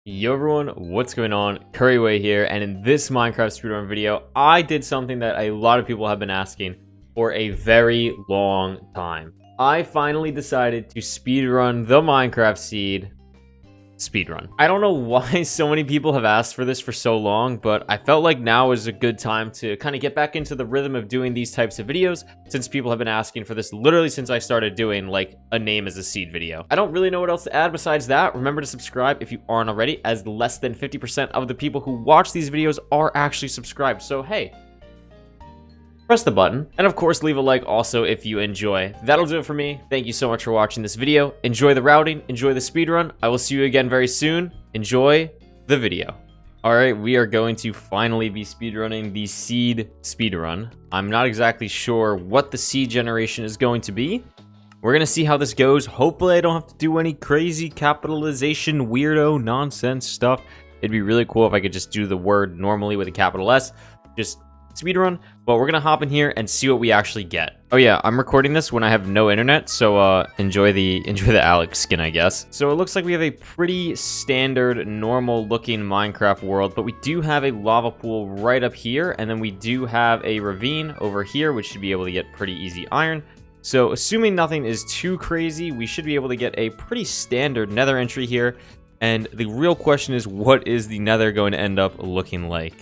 Yo everyone, what's going on? Couriway here, and in this Minecraft Speedrun video, I did something that a lot of people have been asking for a very long time. I finally decided to speedrun the Minecraft seed speedrun. I don't know why so many people have asked for this for so long, but I felt like now is a good time to kind of get back into the rhythm of doing these types of videos, since people have been asking for this literally since I started doing like a name as a seed video. I don't really know what else to add besides that. Remember to subscribe if you aren't already, as less than 50% of the people who watch these videos are actually subscribed. So hey, press the button, and of course leave a like also if you enjoy. That'll do it for me. Thank you so much for watching this video. Enjoy the routing, enjoy the speedrun. I will see you again very soon. Enjoy the video. Alright, we are going to finally be speedrunning the seed speedrun. I'm not exactly sure what the seed generation is going to be. We're gonna see how this goes. Hopefully I don't have to do any crazy capitalization weirdo nonsense stuff. It'd be really cool if I could just do the word normally with a capital S. Just speedrun, but we're gonna hop in here and see what we actually get. Oh yeah, I'm recording this when I have no internet, so enjoy the Alex skin, I guess. So it looks like we have a pretty standard normal looking Minecraft world, but we do have a lava pool right up here, and then we do have a ravine over here, which should be able to get pretty easy iron. So assuming nothing is too crazy, we should be able to get a pretty standard nether entry here. And the real question is, what is the nether going to end up looking like?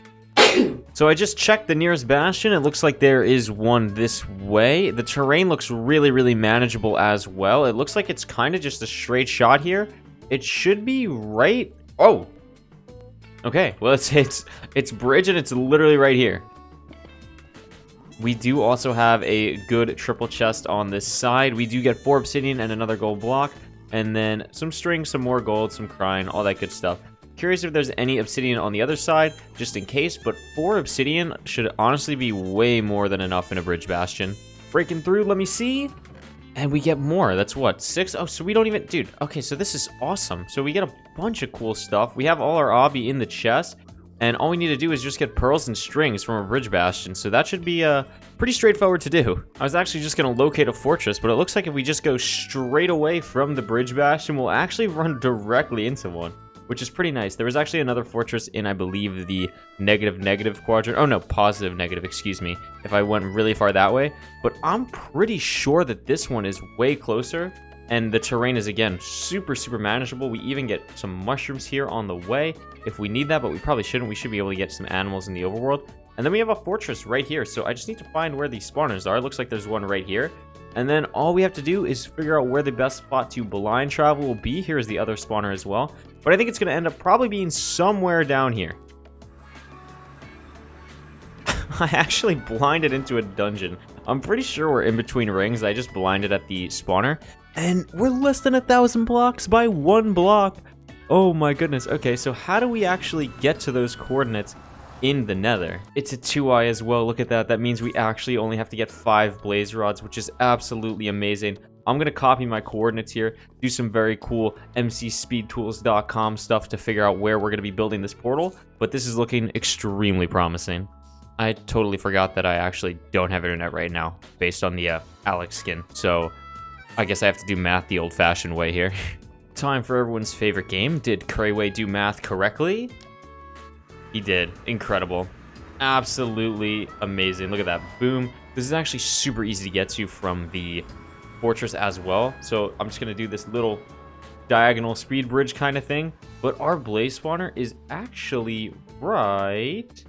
So I just checked the nearest bastion. It looks like there is one this way. The terrain looks really manageable as well. It looks like it's kind of just a straight shot here. It should be right. Oh, okay. Well, it's bridge, and it's literally right here. We do also have a good triple chest on this side. We do get 4 obsidian and another gold block, and then some string, some more gold, some crying, all that good stuff. Curious if there's any obsidian on the other side, just in case, but 4 obsidian should honestly be way more than enough in a bridge bastion. Breaking through, let me see. And we get more. That's what, 6? Oh, so we don't even... Dude, okay, so this is awesome. So we get a bunch of cool stuff. We have all our obby in the chest, and all we need to do is just get pearls and strings from a bridge bastion. So that should be pretty straightforward to do. I was actually just going to locate a fortress, but it looks like if we just go straight away from the bridge bastion, we'll actually run directly into one, which is pretty nice. There was actually another fortress in, I believe, the negative quadrant. Oh no, positive negative, excuse me, if I went really far that way. But I'm pretty sure that this one is way closer, and the terrain is, again, super manageable. We even get some mushrooms here on the way if we need that, but we probably shouldn't. We should be able to get some animals in the overworld. And then we have a fortress right here, so I just need to find where these spawners are. It looks like there's one right here. And then all we have to do is figure out where the best spot to blind travel will be. Here's the other spawner as well. But I think it's going to end up probably being somewhere down here. I actually blinded into a dungeon. I'm pretty sure we're in between rings. I just blinded at the spawner. And we're less than 1,000 blocks by 1 block. Oh my goodness. Okay, so how do we actually get to those coordinates in the nether? It's a 2i as well. Look at that. That means we actually only have to get 5 blaze rods, which is absolutely amazing. I'm going to copy my coordinates here, do some very cool mcspeedtools.com stuff to figure out where we're going to be building this portal, but this is looking extremely promising. I totally forgot that I actually don't have internet right now based on the Alex skin, so I guess I have to do math the old-fashioned way here. Time for everyone's favorite game. Did Couriway do math correctly? He did. Incredible. Absolutely amazing. Look at that. Boom. This is actually super easy to get to from the fortress as well. So I'm just going to do this little diagonal speed bridge kind of thing. But our blaze spawner is actually right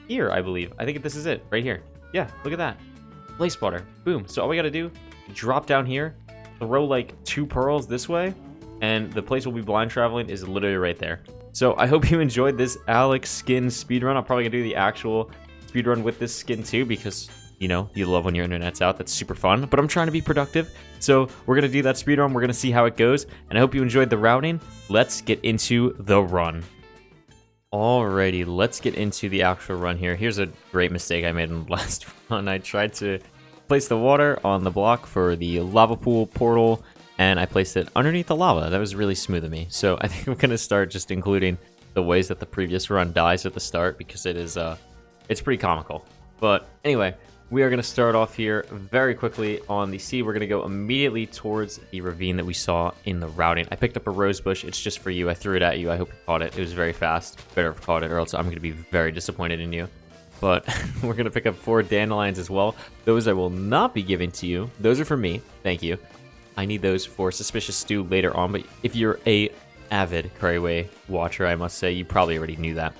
here, I believe. I think this is it. Right here. Yeah, look at that. Blaze spawner. Boom. So all we got to do, drop down here, throw like 2 pearls this way, and the place we'll be blind traveling is literally right there. So I hope you enjoyed this Alex skin speedrun. I'm probably going to do the actual speedrun with this skin too, because, you know, you love when your internet's out. That's super fun. But I'm trying to be productive. So we're going to do that speedrun. We're going to see how it goes. And I hope you enjoyed the routing. Let's get into the run. Alrighty, let's get into the actual run here. Here's a great mistake I made in the last run. I tried to place the water on the block for the lava pool portal, and I placed it underneath the lava. That was really smooth of me. So I think I'm going to start just including the ways that the previous run dies at the start, because it is it's pretty comical. But anyway, we are going to start off here very quickly on the sea. We're going to go immediately towards the ravine that we saw in the routing. I picked up a rose bush. It's just for you. I threw it at you. I hope you caught it. It was very fast. Better have caught it, or else I'm going to be very disappointed in you. But we're going to pick up 4 dandelions as well. Those I will not be giving to you. Those are for me. Thank you. I need those for suspicious stew later on. But if you're a avid Couriway watcher, I must say, you probably already knew that.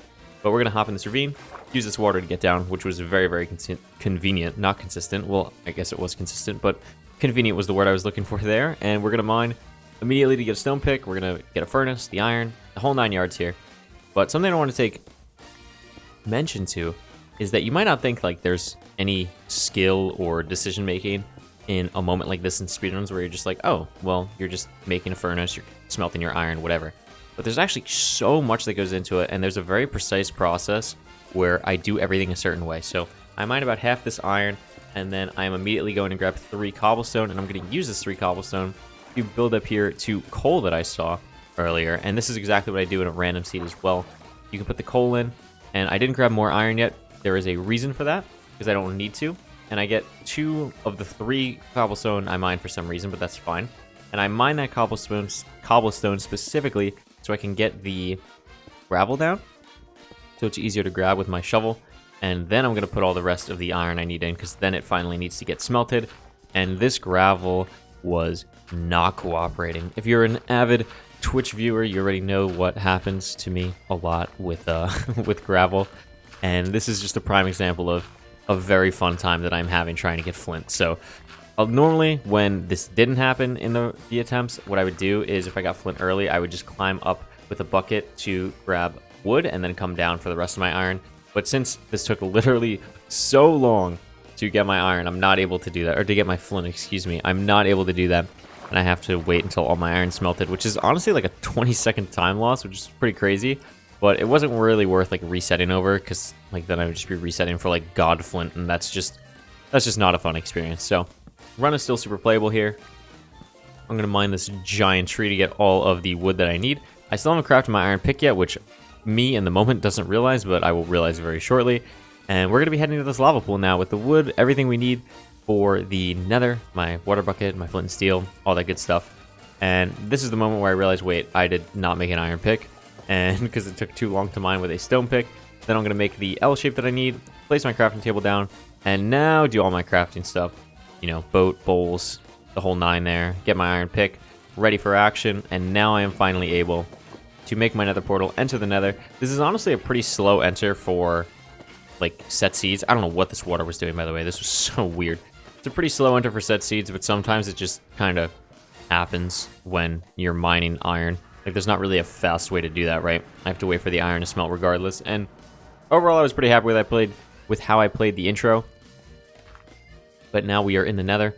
But we're going to hop in this ravine, use this water to get down, which was very, very convenient. Not consistent. Well, I guess it was consistent, but convenient was the word I was looking for there. And we're going to mine immediately to get a stone pick. We're going to get a furnace, the iron, the whole 9 yards here. But something I want to take mention to is that you might not think like there's any skill or decision making in a moment like this in speedruns where you're just like, oh, well, you're just making a furnace, you're smelting your iron, whatever. But there's actually so much that goes into it, and there's a very precise process where I do everything a certain way. So I mine about half this iron, and then I'm immediately going to grab 3 cobblestone, and I'm going to use this 3 cobblestone to build up here to coal that I saw earlier. And this is exactly what I do in a random seed as well. You can put the coal in, and I didn't grab more iron yet. There is a reason for that, because I don't need to. And I get 2 of the 3 cobblestone I mine for some reason, but that's fine. And I mine that cobblestone specifically so I can get the gravel down, so it's easier to grab with my shovel. And then I'm going to put all the rest of the iron I need in, because then it finally needs to get smelted. And this gravel was not cooperating. If you're an avid Twitch viewer, you already know what happens to me a lot with with gravel. And this is just a prime example of a very fun time that I'm having trying to get flint. So normally when this didn't happen in the attempts, what I would do is if I got flint early, I would just climb up with a bucket to grab wood and then come down for the rest of my iron. But since this took literally so long to get my iron, I'm not able to do that, or to get my flint, excuse me. I'm not able to do that, and I have to wait until all my iron smelted, which is honestly like a 20-second time loss, which is pretty crazy. But it wasn't really worth like resetting over, because like then I would just be resetting for like God Flint, and that's just not a fun experience. So run is still super playable here. I'm gonna mine this giant tree to get all of the wood that I need. I still haven't crafted my iron pick yet, which me in the moment doesn't realize, but I will realize very shortly. And we're gonna be heading to this lava pool now with the wood, everything we need for the nether, my water bucket, my flint and steel, all that good stuff. And this is the moment where I realized, wait, I did not make an iron pick. And because it took too long to mine with a stone pick, then I'm going to make the L shape that I need, place my crafting table down, and now do all my crafting stuff. You know, boat, bowls, the whole 9 there, get my iron pick, ready for action, and now I am finally able to make my nether portal, enter the nether. This is honestly a pretty slow enter for, like, set seeds. I don't know what this water was doing, by the way. This was so weird. It's a pretty slow enter for set seeds, but sometimes it just kind of happens when you're mining iron. Like, there's not really a fast way to do that, right? I have to wait for the iron to smelt regardless. And overall, I was pretty happy with how I played the intro. But now we are in the nether.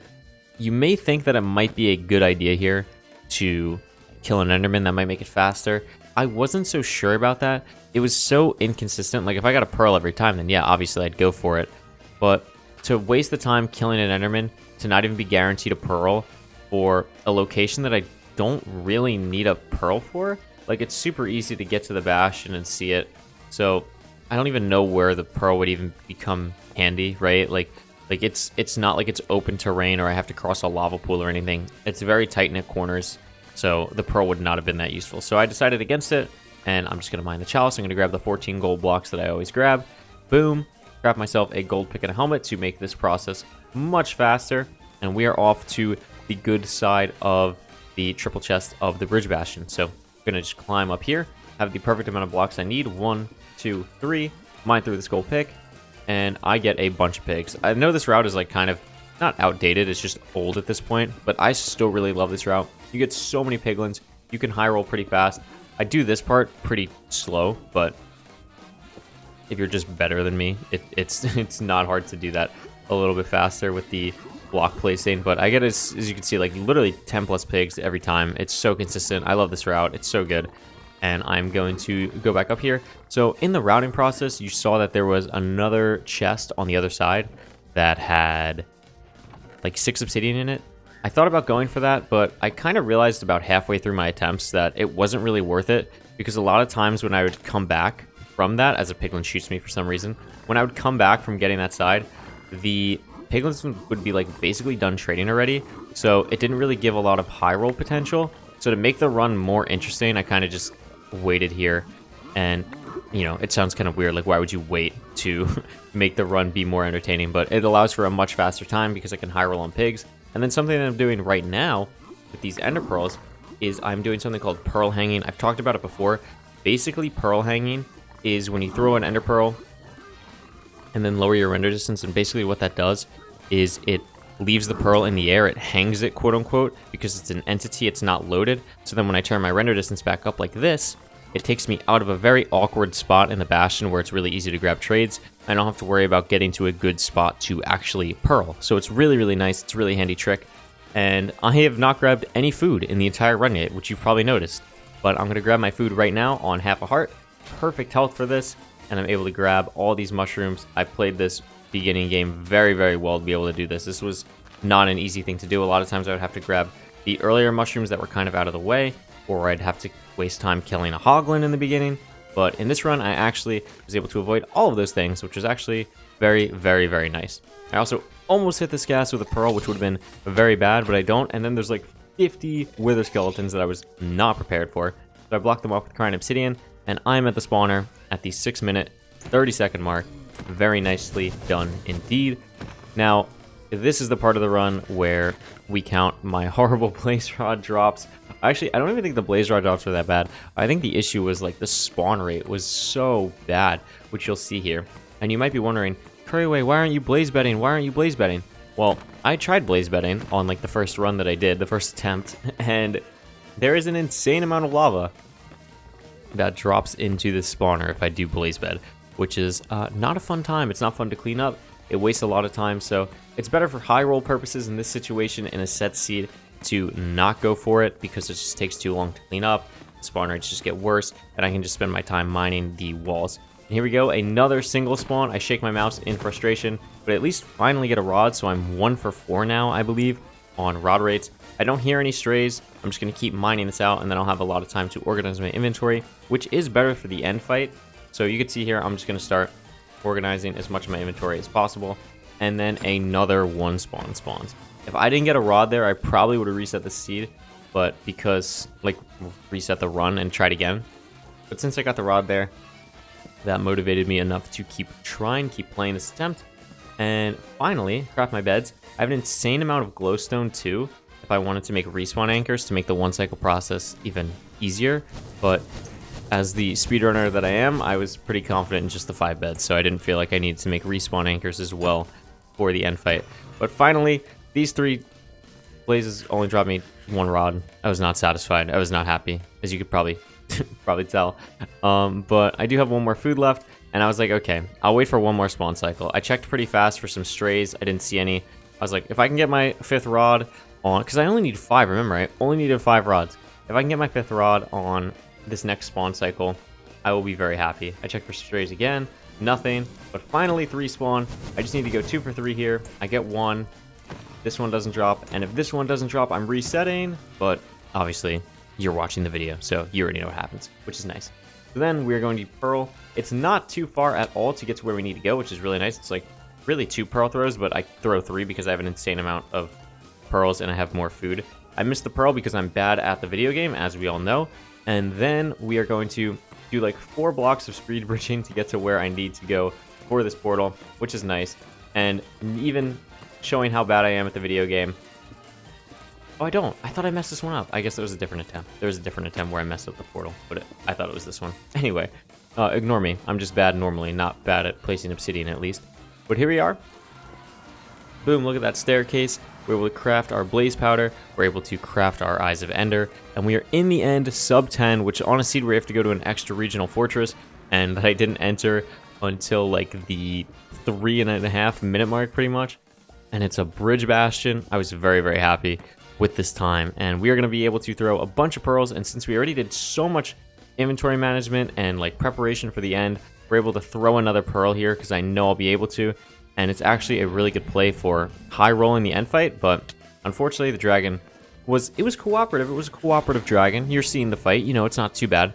You may think that it might be a good idea here to kill an enderman. That might make it faster. I wasn't so sure about that. It was so inconsistent. Like, if I got a pearl every time, then yeah, obviously I'd go for it. But to waste the time killing an enderman, to not even be guaranteed a pearl for a location that I don't really need a pearl for. Like, it's super easy to get to the Bastion and see it. So I don't even know where the pearl would even become handy, right? Like it's not like it's open terrain or I have to cross a lava pool or anything. It's very tight-knit corners, so the pearl would not have been that useful. So I decided against it, and I'm just going to mine the chalice. I'm going to grab the 14 gold blocks that I always grab. Boom. Craft myself a gold pick and a helmet to make this process much faster. And we are off to the good side of the triple chest of the bridge bastion. So I'm going to just climb up here, have the perfect amount of blocks I need. 1, 2, 3. Mine through this gold pick, and I get a bunch of pigs. I know this route is like kind of not outdated, it's just old at this point, but I still really love this route. You get so many piglins, you can high roll pretty fast. I do this part pretty slow, but if you're just better than me, it's not hard to do that a little bit faster with the block placing. But I get, as you can see, like literally 10 plus pigs every time. It's so consistent. I love this route. It's so good. And I'm going to go back up here. So in the routing process, you saw that there was another chest on the other side that had like 6 obsidian in it. I thought about going for that, but I kind of realized about halfway through my attempts that it wasn't really worth it, because a lot of times when I would come back from that, as a piglin shoots me for some reason, when I would come back from getting that side, the piglins would be like basically done trading already, so it didn't really give a lot of high roll potential. So to make the run more interesting, I kind of just waited here. And, you know, it sounds kind of weird, like why would you wait to make the run be more entertaining? But it allows for a much faster time because I can high roll on pigs. And then something that I'm doing right now with these ender pearls is I'm doing something called pearl hanging. I've talked about it before. Basically, pearl hanging is when you throw an ender pearl and then lower your render distance, and basically what that does is it leaves the pearl in the air, it hangs it, quote unquote, because it's an entity, it's not loaded. So then when I turn my render distance back up like this, it takes me out of a very awkward spot in the Bastion where it's really easy to grab trades. I don't have to worry about getting to a good spot to actually pearl. So it's really, really nice. It's a really handy trick. And I have not grabbed any food in the entire run yet, which you've probably noticed. But I'm going to grab my food right now on half a heart. Perfect health for this. And I'm able to grab all these mushrooms. I played this beginning game very, very well to be able to do this. This was not an easy thing to do. A lot of times I would have to grab the earlier mushrooms that were kind of out of the way, or I'd have to waste time killing a hoglin in the beginning. But in this run, I actually was able to avoid all of those things, which was actually very, very, very nice. I also almost hit this gas with a pearl, which would have been very bad, but I don't. And then there's like 50 wither skeletons that I was not prepared for. So I blocked them off with crying obsidian, and I'm at the spawner at the 6-minute, 30-second mark. Very nicely done indeed. Now, this is the part of the run where we count my horrible blaze rod drops. Actually, I don't even think the blaze rod drops were that bad. I think the issue was like the spawn rate was so bad, which you'll see here. And you might be wondering, Couriway, why aren't you blaze betting? Why aren't you blaze betting? Well, I tried blaze betting on like the first run that I did, the first attempt, and there is an insane amount of lava that drops into the spawner if I do blaze bed, which is not a fun time. It's not fun to clean up. It wastes a lot of time, so it's better for high roll purposes in this situation in a set seed to not go for it because it just takes too long to clean up. The spawn rates just get worse, and I can just spend my time mining the walls. And here we go, another single spawn. I shake my mouse in frustration, but at least finally get a rod, so I'm 1 for 4 now, I believe, on rod rates. I don't hear any strays. I'm just going to keep mining this out, and then I'll have a lot of time to organize my inventory, which is better for the end fight. So you can see here, I'm just going to start organizing as much of my inventory as possible, and then another one spawn spawns. If I didn't get a rod there, I probably would have reset the seed, but because, like, reset the run and tried again. But since I got the rod there, that motivated me enough to keep playing this attempt. And finally, craft my beds. I have an insane amount of glowstone too, if I wanted to make respawn anchors to make the 1 cycle process even easier, but as the speedrunner that I am, I was pretty confident in just the 5 beds, so I didn't feel like I needed to make respawn anchors as well for the end fight. But finally, these 3 blazes only dropped me 1 rod. I was not satisfied. I was not happy, as you could probably tell. But I do have 1 more food left, and I was like, okay, I'll wait for 1 more spawn cycle. I checked pretty fast for some strays. I didn't see any. I was like, if I can get my 5th rod on, because I only need 5, remember, I only needed 5 rods. If I can get my 5th rod on this next spawn cycle, I will be very happy. I checked for strays again, nothing, but finally 3 spawn. I just need to go 2 for 3 here. I get 1. This one doesn't drop, and if this one doesn't drop, I'm resetting, but obviously you're watching the video, so you already know what happens, which is nice. So then we're going to pearl. It's not too far at all to get to where we need to go, which is really nice. It's like really 2 pearl throws, but I throw 3 because I have an insane amount of pearls and I have more food. I missed the pearl because I'm bad at the video game, as we all know. And then we are going to do like 4 blocks of speed bridging to get to where I need to go for this portal, which is nice. And even showing how bad I am at the video game. Oh, I don't. I thought I messed this one up. I guess there was a different attempt. There was a different attempt where I messed up the portal, but I thought it was this one. Anyway, ignore me. I'm just bad normally, not bad at placing obsidian at least. But here we are. Boom, look at that staircase. We're able to craft our blaze powder. We're able to craft our eyes of ender. And we are in the end sub 10, which on a seed where you have to go to an extra regional fortress. And that I didn't enter until like the 3.5 minute mark pretty much. And it's a bridge bastion. I was very, very happy with this time. And we are going to be able to throw a bunch of pearls. And since we already did so much inventory management and like preparation for the end, we're able to throw another pearl here because I know I'll be able to. And it's actually a really good play for high rolling the end fight, but unfortunately the dragon was cooperative. It was a cooperative dragon. You're seeing the fight, you know, it's not too bad,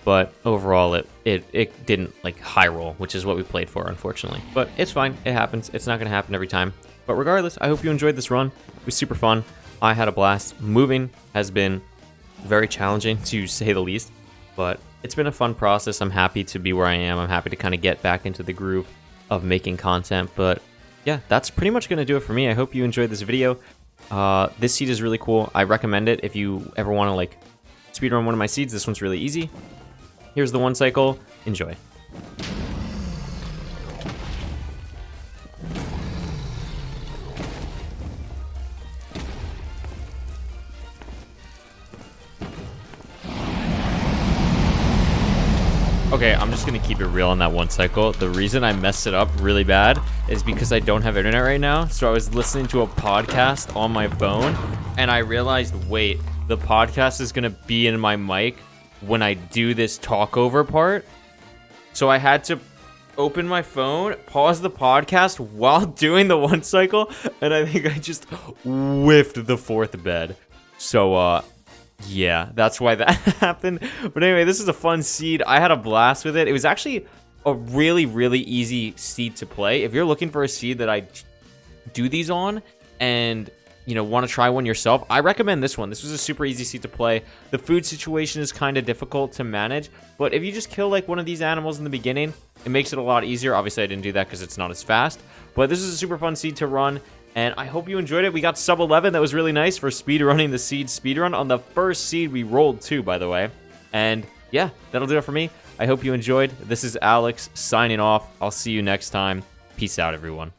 but overall it didn't like high roll, which is what we played for, unfortunately. But it's fine, it happens. It's not going to happen every time. But regardless, I hope you enjoyed this run. It was super fun. I had a blast. Moving has been very challenging, to say the least. But it's been a fun process. I'm happy to be where I am. I'm happy to kind of get back into the groove of making content. But yeah, that's pretty much going to do it for me. I hope you enjoyed this video. This seed is really cool. I recommend it if you ever want to like speedrun one of my seeds. This one's really easy. Here's the 1 cycle. Enjoy. Okay, I'm just gonna keep it real on that 1 cycle. The reason I messed it up really bad is because I don't have internet right now. So I was listening to a podcast on my phone and I realized, wait, the podcast is gonna be in my mic when I do this talk over part. So I had to open my phone, pause the podcast while doing the 1 cycle, and I think I just whiffed the 4th bed. So, yeah, that's why that happened. But anyway, this is a fun seed. I had a blast with it. It was actually a really, really easy seed to play. If you're looking for a seed that I do these on and, you know, want to try one yourself, I recommend this one. This was a super easy seed to play. The food situation is kind of difficult to manage, but if you just kill like one of these animals in the beginning, it makes it a lot easier. Obviously, I didn't do that because it's not as fast, but this is a super fun seed to run. And I hope you enjoyed it. We got sub 11. That was really nice for speedrunning the seed speedrun on the first seed we rolled too, by the way. And yeah, that'll do it for me. I hope you enjoyed. This is Alex signing off. I'll see you next time. Peace out, everyone.